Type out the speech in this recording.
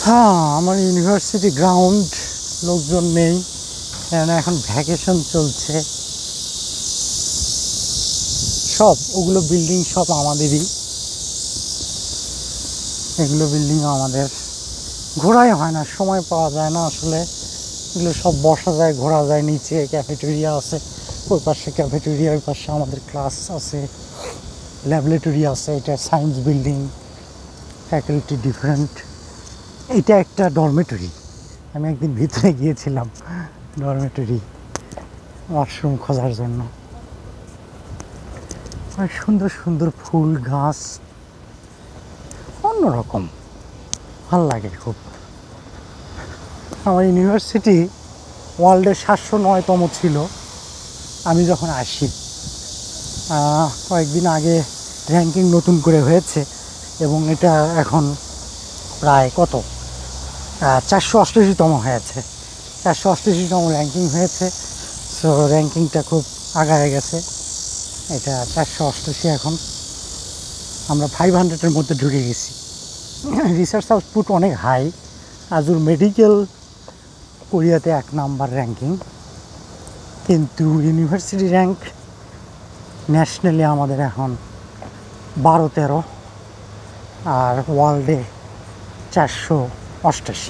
হ্যাঁ, আমার university ground লোকজন নেই, কেন এখন ভ্যাকেশন চলছে। সব ওগুলো বিল্ডিং সব আমাদেরই, এগুলো বিল্ডিং আমাদের। ঘোরাই হয় না, সময় পাওয়া যায় না আসলে। এগুলো সব বসা যায়, ঘোরা যায়। নিচে ক্যাফেটেরিয়া আছে, ওই পাশে ক্যাফেটেরিয়া, ওই পাশে আমাদের ক্লাস আছে, ল্যাবরেটরি আছে। এটা সায়েন্স বিল্ডিং, ফ্যাকাল্টি ডিফারেন্ট। এটা একটা ডরমেটরি, আমি একদিন ভিতরে গিয়েছিলাম ডরমেটরি ওয়াশরুম খোঁজার জন্য। আর সুন্দর সুন্দর ফুল গাছ, অন্যরকম ভাল লাগে খুব। আমার ইউনিভার্সিটি ওয়ার্ল্ডের 709তম ছিল আমি যখন আসি। কয়েকদিন আগে র্যাঙ্কিং নতুন করে হয়েছে এবং এটা এখন প্রায় কত 488তম হয়েছে। 488তম র্যাঙ্কিং হয়েছে। সো র্যাঙ্কিংটা খুব আগায় গেছে। এটা 488 এখন। আমরা 500-এর মধ্যে ঢুকে গেছি। রিসার্চ আউটপুট অনেক হাই। আজুর মেডিকেল কোরিয়াতে 1 নাম্বার র্যাঙ্কিং, কিন্তু ইউনিভার্সিটি র্যাঙ্ক ন্যাশনালি আমাদের এখন 12-13, আর ওয়ার্ল্ডে 488।